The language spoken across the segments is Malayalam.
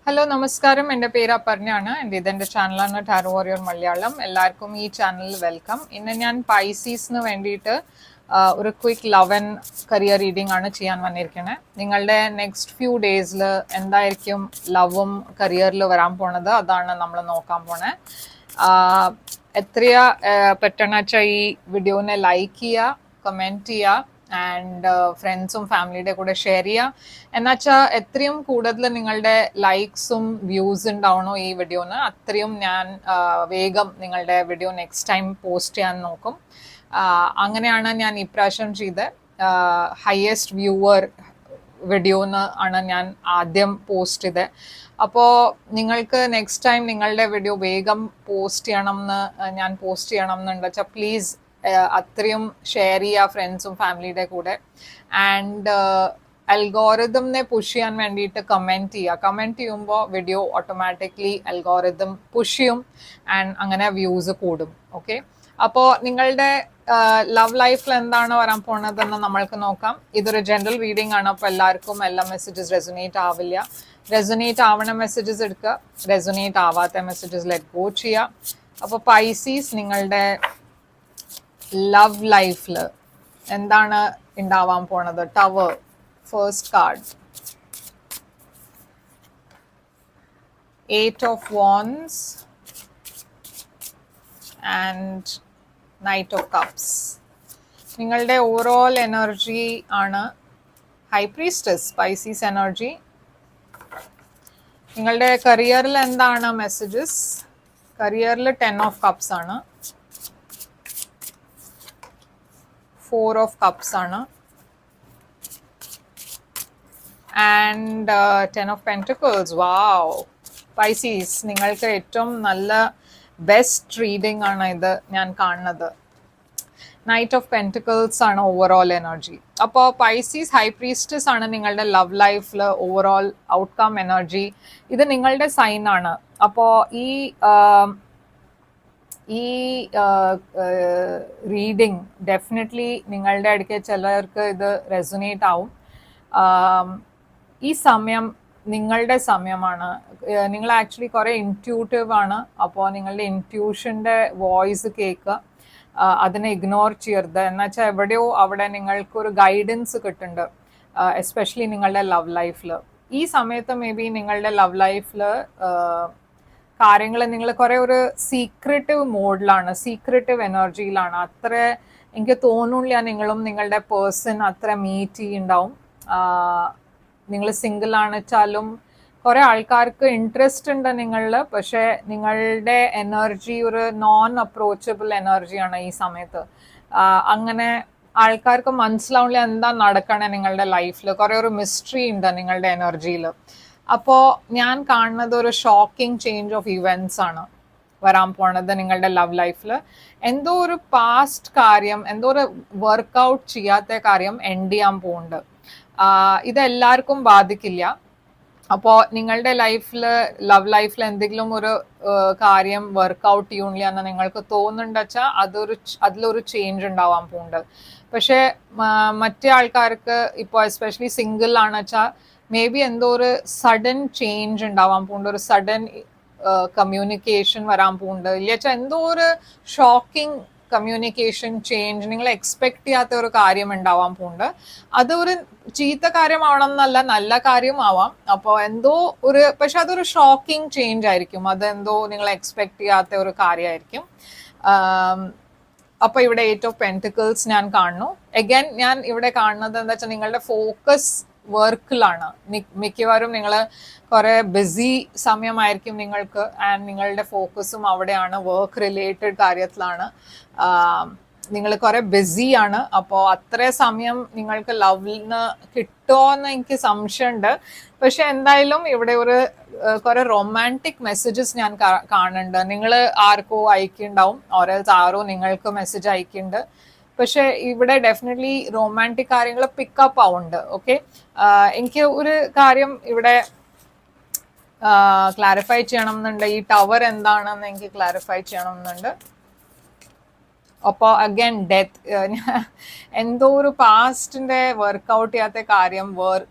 ഹലോ നമസ്കാരം, എൻ്റെ പേര് അപർണയാണ്. ഇതെൻ്റെ ചാനലാണ് ടാരോ വാരിയർ മലയാളം. എല്ലാവർക്കും ഈ ചാനലിൽ വെൽക്കം. ഇന്ന് ഞാൻ പൈസീസിന് വേണ്ടിയിട്ട് ഒരു quick love and career reading ആണ് ചെയ്യാൻ വന്നിരിക്കുന്നത്. നിങ്ങളുടെ നെക്സ്റ്റ് ഫ്യൂ ഡേയ്സിൽ എന്തായിരിക്കും ലവും കരിയറിൽ വരാൻ പോണത്, അതാണ് നമ്മൾ നോക്കാൻ പോണേ. എത്രയാ പറ്റണ വെച്ചാൽ ഈ വീഡിയോനെ ലൈക്ക് ചെയ്യുക, കമൻറ്റ് ചെയ്യുക ആൻഡ് ഫ്രണ്ട്സും ഫാമിലിയുടെ കൂടെ ഷെയർ ചെയ്യുക. എന്നുവെച്ചാൽ എത്രയും കൂടുതൽ നിങ്ങളുടെ ലൈക്സും വ്യൂസ് ഉണ്ടാവണോ ഈ വീഡിയോന്, അത്രയും ഞാൻ വേഗം നിങ്ങളുടെ വീഡിയോ നെക്സ്റ്റ് ടൈം പോസ്റ്റ് ചെയ്യാൻ നോക്കും. അങ്ങനെയാണ് ഞാൻ ഇപ്രാവശ്യം ചെയ്ത് ഹയസ്റ്റ് വ്യൂവർ വീഡിയോന്ന് ആണ് ഞാൻ ആദ്യം പോസ്റ്റ് ചെയ്തത്. അപ്പോൾ നിങ്ങൾക്ക് നെക്സ്റ്റ് ടൈം നിങ്ങളുടെ വീഡിയോ വേഗം പോസ്റ്റ് ചെയ്യണം എന്നുണ്ട് വെച്ചാൽ പ്ലീസ് അത്രയും ഷെയർ ചെയ്യുക ഫ്രണ്ട്സും ഫാമിലിയുടെ കൂടെ. ആൻഡ് അൽഗോറിതമിനെ പുഷ് ചെയ്യാൻ വേണ്ടിയിട്ട് കമൻറ്റ് ചെയ്യുമ്പോൾ വീഡിയോ ഓട്ടോമാറ്റിക്കലി അൽഗോറിതം പുഷ് ചെയ്യും ആൻഡ് അങ്ങനെ വ്യൂസ് കൂടും. ഓക്കെ, അപ്പോൾ നിങ്ങളുടെ ലവ് ലൈഫിൽ എന്താണ് വരാൻ പോണതെന്ന് നമ്മൾക്ക് നോക്കാം. ഇതൊരു ജനറൽ റീഡിംഗ് ആണ്, അപ്പോൾ എല്ലാവർക്കും എല്ലാ മെസ്സേജസ് റെസൊനേറ്റ് ആവില്ല. റെസൊനേറ്റ് ആവണ മെസ്സേജസ് എടുക്കുക, റെസൊനേറ്റ് ആവാത്ത മെസ്സേജസ് ലെറ്റ് ഗോ ചെയ്യുക. അപ്പോൾ പൈസീസ്, നിങ്ങളുടെ ലവ് ലൈഫിൽ എന്താണ് ഉണ്ടാവാൻ പോണത്? Tower, first card, 8 of Wands and Knight of Cups. നിങ്ങളുടെ ഓവറോൾ എനർജി ആണ് ഹൈ പ്രീസ്റ്റസ്, പൈസീസ് എനർജി. നിങ്ങളുടെ കരിയറിൽ എന്താണ് മെസ്സേജസ്? കരിയറിൽ 10 of Cups ആണ്, 4 of Cups ആണ് and 10 of Pentacles. Wow Pisces, നിങ്ങൾക്ക് ഏറ്റവും നല്ല ബെസ്റ്റ് റീഡിംഗ് ആണ് ഇത് ഞാൻ കാണുന്നത്. നൈറ്റ് ഓഫ് പെൻറ്റിക്കിൾസ് ആണ് ഓവറോൾ എനർജി. അപ്പോൾ പൈസീസ് ഹൈ പ്രീസ്റ്റസ് ആണ് നിങ്ങളുടെ ലവ് ലൈഫിൽ ഓവറോൾ ഔട്ട്കം എനർജി. ഇത് നിങ്ങളുടെ സൈൻ ആണ്. അപ്പോൾ ഈ റീഡിംഗ് ഡെഫിനറ്റ്ലി നിങ്ങളുടെ അടുക്കെ ചിലർക്ക് ഇത് റെസൊനേറ്റ് ആവും. ഈ സമയം നിങ്ങളുടെ സമയമാണ്. നിങ്ങൾ ആക്ച്വലി കുറേ ഇൻറ്റ്യൂട്ടീവ് ആണ്. അപ്പോൾ നിങ്ങളുടെ ഇൻറ്റ്യൂഷൻ്റെ വോയിസ് കേൾക്കുക, അതിനെ ഇഗ്നോർ ചെയ്യരുത്. എന്നുവെച്ചാൽ എവിടെയോ അവിടെ നിങ്ങൾക്കൊരു ഗൈഡൻസ് കിട്ടുന്നുണ്ട്, എസ്പെഷ്യലി നിങ്ങളുടെ ലവ് ലൈഫിൽ. ഈ സമയത്ത് മേ ബി നിങ്ങളുടെ ലവ് ലൈഫിൽ കാര്യങ്ങൾ നിങ്ങൾ കുറേ ഒരു സീക്രട്ടീവ് മോഡിലാണ്, സീക്രട്ടീവ് എനർജിയിലാണ്. അത്ര എനിക്ക് തോന്നുന്നില്ല നിങ്ങളും നിങ്ങളുടെ പേഴ്സൺ അത്ര മീറ്റ് ചെയ്യുന്നുണ്ടാവും. നിങ്ങൾ സിംഗിൾ ആണെച്ചാലും കുറേ ആൾക്കാർക്ക് ഇൻട്രസ്റ്റ് ഉണ്ട് നിങ്ങളിൽ, പക്ഷേ നിങ്ങളുടെ എനർജി ഒരു നോൺ അപ്രോച്ചബിൾ എനർജിയാണ് ഈ സമയത്ത്. അങ്ങനെ ആൾക്കാർക്ക് മനസ്സിലാവില്ല എന്താ നടക്കണേ നിങ്ങളുടെ ലൈഫിൽ. കുറേ ഒരു മിസ്റ്ററി ഉണ്ട് നിങ്ങളുടെ എനർജിയിൽ. അപ്പോൾ ഞാൻ കാണുന്നത് ഒരു ഷോക്കിംഗ് ചേഞ്ച് ഓഫ് ഇവൻറ്റ്സ് ആണ് വരാൻ പോണത് നിങ്ങളുടെ ലവ് ലൈഫിൽ. എന്തോ ഒരു പാസ്റ്റ് കാര്യം, എന്തോ ഒരു വർക്കൗട്ട് ചെയ്യാത്ത കാര്യം എൻഡ് ചെയ്യാൻ പോകുന്നുണ്ട്. ഇതെല്ലാവർക്കും ബാധിക്കില്ല. അപ്പോൾ നിങ്ങളുടെ ലവ് ലൈഫിൽ എന്തെങ്കിലും ഒരു കാര്യം വർക്കൗട്ട് ചെയ്യണില്ല എന്ന് നിങ്ങൾക്ക് തോന്നുന്നുണ്ട് വെച്ചാൽ അതിലൊരു ചേഞ്ച് ഉണ്ടാവാൻ പോകുന്നുണ്ട്. പക്ഷേ മറ്റേ ആൾക്കാർക്ക് ഇപ്പോൾ എസ്പെഷ്യലി സിംഗിൾ ആണ് വെച്ചാൽ മേ ബി എന്തോ ഒരു സഡൻ ചേഞ്ച് ഉണ്ടാവാൻ പോകുന്നുണ്ട്, ഒരു സഡൻ കമ്മ്യൂണിക്കേഷൻ വരാൻ പോകുന്നുണ്ട്. ഇല്ല വെച്ചാൽ എന്തോ ഒരു ഷോക്കിംഗ് കമ്മ്യൂണിക്കേഷൻ ചേഞ്ച്, നിങ്ങൾ എക്സ്പെക്ട് ചെയ്യാത്ത ഒരു കാര്യം ഉണ്ടാവാൻ പോകുന്നുണ്ട്. അതൊരു ചീത്ത കാര്യമാവണമെന്നല്ല, നല്ല കാര്യമാവാം. അപ്പോൾ എന്തോ ഒരു, പക്ഷെ അതൊരു ഷോക്കിംഗ് ചേഞ്ച് ആയിരിക്കും. അതെന്തോ നിങ്ങൾ എക്സ്പെക്ട് ചെയ്യാത്ത ഒരു കാര്യമായിരിക്കും. അപ്പോൾ ഇവിടെ 8 of Pentacles ഞാൻ കാണുന്നു. അഗൈൻ ഞാൻ ഇവിടെ കാണുന്നത് എന്താ വെച്ചാൽ നിങ്ങളുടെ ഫോക്കസ് വർക്കിലാണ്. മിക്കവാറും നിങ്ങൾ കുറേ ബിസി സമയമായിരിക്കും നിങ്ങൾക്ക്, ആൻഡ് നിങ്ങളുടെ ഫോക്കസും അവിടെയാണ്, വർക്ക് റിലേറ്റഡ് കാര്യത്തിലാണ്. നിങ്ങൾ കുറേ ബിസിയാണ്. അപ്പോൾ അത്ര സമയം നിങ്ങൾക്ക് ലവിന് കിട്ടുമോ എന്ന് എനിക്ക് സംശയമുണ്ട്. പക്ഷെ എന്തായാലും ഇവിടെ ഒരു കുറേ റൊമാൻറ്റിക് മെസ്സേജസ് ഞാൻ കാണുന്നുണ്ട്. നിങ്ങൾ ആർക്കോ അയക്കുന്നുണ്ടാവും, ആരോ നിങ്ങൾക്ക് മെസ്സേജ് അയക്കുന്നുണ്ട്. പക്ഷെ ഇവിടെ ഡെഫിനറ്റ്ലി റൊമാൻറ്റിക് കാര്യങ്ങൾ പിക്കപ്പ് ആവുന്നുണ്ട്. ഓക്കെ, എനിക്ക് ഒരു കാര്യം ഇവിടെ ക്ലാരിഫൈ ചെയ്യണം എന്നുണ്ട്. ഈ ടവർ എന്താണെന്ന് എനിക്ക് ക്ലാരിഫൈ ചെയ്യണം എന്നുണ്ട്. അപ്പോൾ അഗൈൻ ഡെത്ത്, എന്തോ ഒരു പാസ്റ്റിന്റെ വർക്കൗട്ട് ചെയ്യാത്ത കാര്യം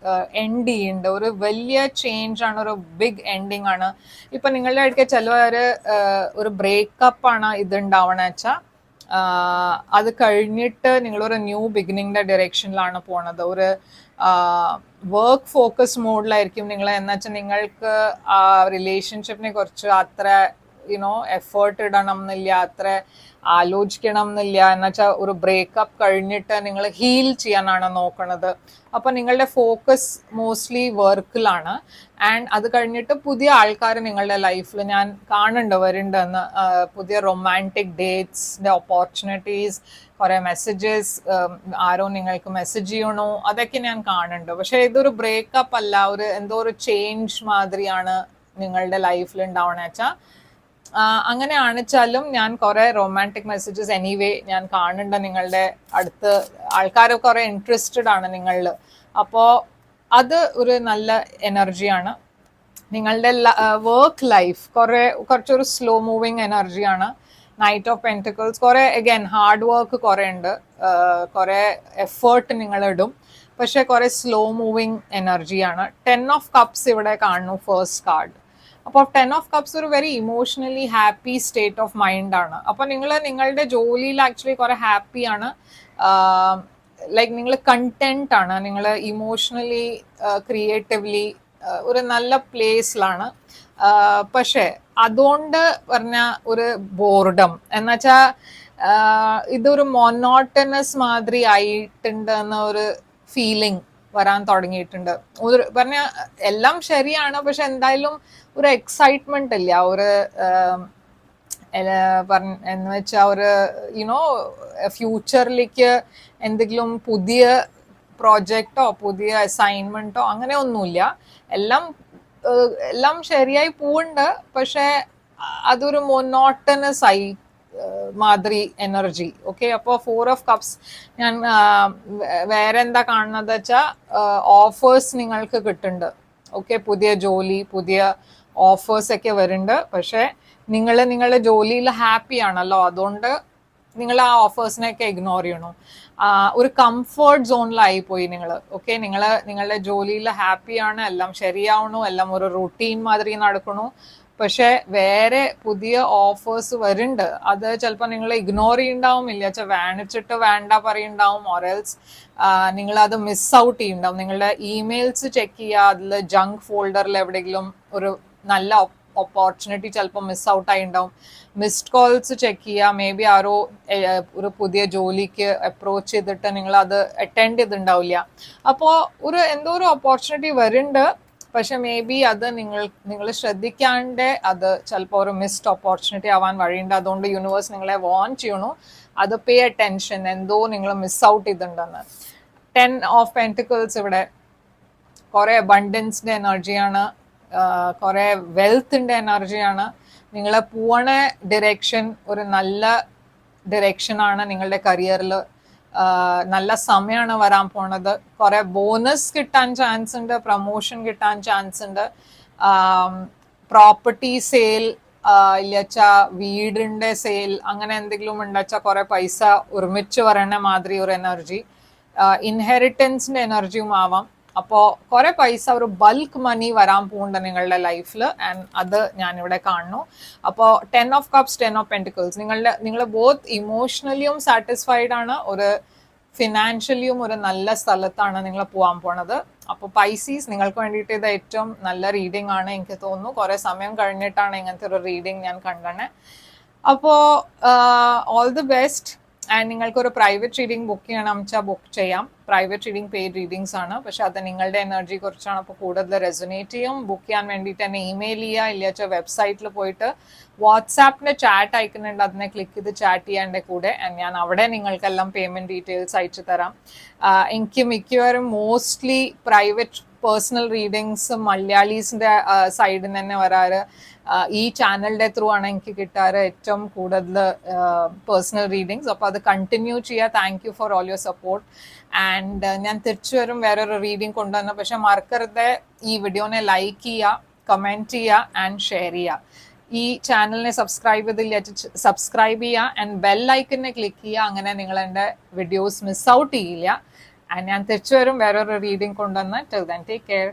എൻഡ് ചെയ്യുന്നുണ്ട്. ഒരു വലിയ ചേഞ്ച് ആണ്, ഒരു ബിഗ് എൻഡിങ് ആണ്. ഇപ്പൊ നിങ്ങളുടെ അടുക്ക ചിലവർ ഒരു ബ്രേക്കപ്പ് ആണ് ഇതുണ്ടാവണ വെച്ചാൽ അത് കഴിഞ്ഞിട്ട് നിങ്ങളൊരു ന്യൂ ബിഗിനിങ്ങിന്റെ ഡയറക്ഷനിലാണ് പോണത്. ഒരു വർക്ക് ഫോക്കസ് മോഡിലായിരിക്കും നിങ്ങൾ. എന്നുവെച്ചാൽ നിങ്ങൾക്ക് ആ റിലേഷൻഷിപ്പിനെ കുറിച്ച് അത്ര എഫേർട്ട് ഇടണം എന്നില്ല, അത്ര ആലോചിക്കണം എന്നില്ല. എന്നുവെച്ചാൽ ഒരു ബ്രേക്കപ്പ് കഴിഞ്ഞിട്ട് നിങ്ങൾ ഹീൽ ചെയ്യാനാണ് നോക്കണത്. അപ്പൊ നിങ്ങളുടെ ഫോക്കസ് മോസ്റ്റ്ലി വർക്കിലാണ്. ആൻഡ് അത് കഴിഞ്ഞിട്ട് പുതിയ ആൾക്കാർ നിങ്ങളുടെ ലൈഫിൽ ഞാൻ കാണുന്നുണ്ട് വരുന്നുണ്ടെന്ന്. പുതിയ റൊമാൻറ്റിക് ഡേറ്റ്സിന്റെ ഓപ്പർച്യൂണിറ്റീസ്, കുറെ മെസ്സേജസ്, ആരോ നിങ്ങൾക്ക് മെസ്സേജ് ചെയ്യണോ, അതൊക്കെ ഞാൻ കാണുന്നുണ്ട്. പക്ഷെ ഇതൊരു ബ്രേക്കപ്പ് അല്ല, ഒരു എന്തോ ഒരു ചേഞ്ച് മാതിരിയാണ് നിങ്ങളുടെ ലൈഫിൽ ഉണ്ടാവണ വെച്ചാൽ. അങ്ങനെ ആണെച്ചാലും ഞാൻ കുറെ റൊമാൻറ്റിക് മെസ്സേജസ് എനിവേ ഞാൻ കാണുന്നുണ്ട്. നിങ്ങളുടെ അടുത്ത് ആൾക്കാർ കുറെ ഇൻട്രസ്റ്റഡ് ആണ് നിങ്ങളിൽ. അപ്പോൾ അത് ഒരു നല്ല എനർജിയാണ്. നിങ്ങളുടെ വർക്ക് ലൈഫ് കുറച്ചൊരു സ്ലോ മൂവിങ് എനർജിയാണ്. നൈറ്റ് ഓഫ് പെന്റിക്കിൾസ് കുറെ അഗൈൻ ഹാർഡ് വർക്ക് കുറെ ഉണ്ട്, കുറെ എഫേർട്ട് നിങ്ങൾ ഇടും, പക്ഷെ കുറെ സ്ലോ മൂവിങ് എനർജിയാണ്. 10 ഓഫ് കപ്സ് ഇവിടെ കാണുന്നു ഫസ്റ്റ് കാർഡ്. അപ്പോൾ 10 ഓഫ് കപ്സ് ഒരു very emotionally happy state of mind ആണ്. അപ്പോൾ നിങ്ങൾ നിങ്ങളുടെ ജോലിയിൽ ആക്ച്വലി കുറെ ഹാപ്പിയാണ്, ലൈക്ക് നിങ്ങൾ കണ്ടെന്റ് ആണ്, നിങ്ങൾ ഇമോഷണലി ക്രിയേറ്റീവ്ലി ഒരു നല്ല പ്ലേസിലാണ്. പക്ഷെ അതുകൊണ്ട് പറഞ്ഞ ഒരു ബോർഡം എന്നുവെച്ചാ ഇതൊരു മൊനോട്ടനസ് മാതിരി ആയിട്ടുണ്ട് എന്ന ഒരു ഫീലിംഗ് വരാൻ തുടങ്ങിയിട്ടുണ്ട്. ഒരു പറഞ്ഞ എല്ലാം ശരിയാണ്, പക്ഷെ എന്തായാലും ഒരു എക്സൈറ്റ്മെന്റ് ഇല്ല. ഒരു എന്ന് വെച്ചാൽ ഒരു ഫ്യൂച്ചറിലേക്ക് എന്തെങ്കിലും പുതിയ പ്രോജക്റ്റോ പുതിയ അസൈൻമെന്റോ അങ്ങനെ ഒന്നുമില്ല. എല്ലാം ശരിയായി പോവുണ്ട്, പക്ഷെ അതൊരു മൊനോട്ടനസ് ആയി മാതിരി എനർജി. ഓക്കെ, അപ്പോൾ 4 ഓഫ് കപ്സ് ഞാൻ വേറെ എന്താ കാണുന്നത് വെച്ചാൽ ഓഫേഴ്സ് നിങ്ങൾക്ക് കിട്ടുന്നുണ്ട്. ഓക്കെ, പുതിയ ജോലി, പുതിയ ഓഫേഴ്സ് ഒക്കെ വരുന്നുണ്ട്. പക്ഷെ നിങ്ങൾ നിങ്ങളുടെ ജോലിയിൽ ഹാപ്പി ആണല്ലോ, അതുകൊണ്ട് നിങ്ങൾ ആ ഓഫേഴ്സിനെയൊക്കെ ഇഗ്നോർ ചെയ്യണു. ഒരു കംഫർട്ട് സോണിലായി പോയി നിങ്ങൾ. ഓക്കെ, നിങ്ങളുടെ ജോലിയിൽ ഹാപ്പിയാണ്, എല്ലാം ശരിയാവണു, എല്ലാം ഒരു റുട്ടീൻ മാതിരി നടക്കണു. പക്ഷെ വേറെ പുതിയ ഓഫേഴ്സ് വരുന്നുണ്ട്, അത് ചിലപ്പോൾ നിങ്ങൾ ഇഗ്നോർ ചെയ്യുന്നുണ്ടാവും, ഇല്ല വെച്ചാൽ വേണിച്ചിട്ട് വേണ്ട പറയുണ്ടാവും, ഓറൽസ് നിങ്ങൾ അത് മിസ് ഔട്ട് ചെയ്യുന്നുണ്ടാവും. നിങ്ങളുടെ ഇമെയിൽസ് ചെക്ക് ചെയ്യുക, അതിൽ ജങ്ക് ഫോൾഡറിൽ എവിടെയെങ്കിലും ഒരു നല്ല ഓപ്പർച്യൂണിറ്റി ചിലപ്പോൾ മിസ് ഔട്ട് ആയിണ്ടാവും. മിസ്ഡ് കോൾസ് ചെക്ക് ചെയ്യുക, മേ ബി ആരോ ഒരു പുതിയ ജോലിക്ക് അപ്രോച്ച് ചെയ്തിട്ട് നിങ്ങൾ അത് അറ്റൻഡ് ചെയ്തിട്ടുണ്ടാവില്ല. അപ്പോൾ എന്തോ ഒരു ഓപ്പർച്യൂണിറ്റി വരുന്നുണ്ട്, പക്ഷെ മേ ബി അത് നിങ്ങൾ ശ്രദ്ധിക്കാണ്ട് അത് ചിലപ്പോൾ ഒരു മിസ്ഡ് ഓപ്പർച്യൂണിറ്റി ആവാൻ വഴിയുണ്ട്. അതുകൊണ്ട് യൂണിവേഴ്സ് നിങ്ങളെ വാൺ ചെയ്യണു, അത് പേ അറ്റൻഷൻ, എന്തോ നിങ്ങൾ മിസ് ഔട്ട് ചെയ്തിട്ടുണ്ടെന്ന്. 10 ഓഫ് പെന്റിക്കിൾസ് ഇവിടെ കുറെ അബണ്ടൻസിന്റെ എനർജിയാണ്, കുറെ വെൽത്തിന്റെ എനർജിയാണ്. നിങ്ങളെ പോണ ഡിറക്ഷൻ ഒരു നല്ല ഡിറക്ഷനാണ്. നിങ്ങളുടെ കരിയറിൽ നല്ല സമയമാണ് വരാൻ പോണത്. കുറെ ബോണസ് കിട്ടാൻ ചാൻസ് ഉണ്ട്, പ്രൊമോഷൻ കിട്ടാൻ ചാൻസ് ഉണ്ട്, പ്രോപ്പർട്ടി സെയിൽ ഇല്ലച്ചാ വീടിന്റെ സെയിൽ അങ്ങനെ എന്തെങ്കിലും ഉണ്ടച്ചാ കുറെ പൈസ ഒരുമിച്ച് വരണ മാതിരി ഒരു എനർജി. ഇൻഹെറിറ്റൻസിന്റെ എനർജിയും ആവാം. അപ്പോൾ കുറെ പൈസ, ഒരു ബൾക്ക് മണി വരാൻ പോകുന്നുണ്ട് നിങ്ങളുടെ ലൈഫിൽ, ആൻഡ് അത് ഞാനിവിടെ കാണുന്നു. അപ്പോൾ 10 ഓഫ് കപ്സ്, 10 ഓഫ് പെന്റിക്കിൾസ്, നിങ്ങൾ ബോത്ത് ഇമോഷണലിയും സാറ്റിസ്ഫൈഡ് ആണ്, ഒരു ഫിനാൻഷ്യലിയും ഒരു നല്ല സ്ഥലത്താണ് നിങ്ങൾ പോകാൻ പോണത്. അപ്പോൾ പൈസീസ്, നിങ്ങൾക്ക് വേണ്ടിയിട്ട് ഇത് ഏറ്റവും നല്ല റീഡിംഗ് ആണ് എനിക്ക് തോന്നുന്നു. കുറെ സമയം കഴിഞ്ഞിട്ടാണ് ഇങ്ങനത്തെ ഒരു റീഡിംഗ് ഞാൻ കണ്ടത്. അപ്പോൾ ഓൾ ദി ബെസ്റ്റ്. ആൻഡ് നിങ്ങൾക്കൊരു പ്രൈവറ്റ് റീഡിംഗ് ബുക്ക് ചെയ്യണം വെച്ചാൽ ബുക്ക് ചെയ്യാം. പ്രൈവറ്റ് റീഡിംഗ് പെയ്ഡ് റീഡിങ്സ് ആണ്, പക്ഷെ അത് നിങ്ങളുടെ എനർജി കുറിച്ചാണ്. അപ്പോൾ കൂടുതൽ റെസൊനേറ്റ് ചെയ്യും. ബുക്ക് ചെയ്യാൻ വേണ്ടിയിട്ട് തന്നെ ഇമെയിൽ ചെയ്യുക, ഇല്ല വെച്ചാൽ വെബ്സൈറ്റിൽ പോയിട്ട് വാട്സാപ്പിൻ്റെ ചാറ്റ് അയക്കുന്നുണ്ട്, അതിനെ ക്ലിക്ക് ചെയ്ത് ചാറ്റ് ചെയ്യാൻ്റെ കൂടെ ഞാൻ അവിടെ നിങ്ങൾക്കെല്ലാം പേയ്മെൻറ്റ് ഡീറ്റെയിൽസ് അയച്ചു തരാം. എനിക്ക് മിക്കവാറും മോസ്റ്റ്ലി പ്രൈവറ്റ് പേഴ്സണൽ റീഡിങ്സ് മലയാളീസിൻ്റെ സൈഡിൽ നിന്ന് തന്നെ വരാറ്. ഈ ചാനലിൻ്റെ ത്രൂ ആണ് എനിക്ക് കിട്ടാറ് ഏറ്റവും കൂടുതൽ പേഴ്സണൽ റീഡിങ്സ്. അപ്പോൾ അത് കണ്ടിന്യൂ ചെയ്യുക. Thank you for all your support. And ഞാൻ തിരിച്ചു വരും വേറൊരു റീഡിങ് കൊണ്ടുവന്നു. പക്ഷെ മറക്കരുത് ഈ വീഡിയോനെ ലൈക്ക് ചെയ്യുക, കമൻറ്റ് ചെയ്യുക ആൻഡ് ഷെയർ ചെയ്യുക. ഈ ചാനലിനെ സബ്സ്ക്രൈബ് ചെയ്തില്ല സബ്സ്ക്രൈബ് ചെയ്യുക ആൻഡ് ബെല്ലൈക്കനെ ക്ലിക്ക് ചെയ്യുക. അങ്ങനെ നിങ്ങൾ എൻ്റെ വീഡിയോസ് മിസ് ഔട്ട് ചെയ്യില്ല. ആൻഡ് ഞാൻ തിരിച്ചു വരും വേറൊരു റീഡിങ് കൊണ്ടുവന്ന്. Till then take care.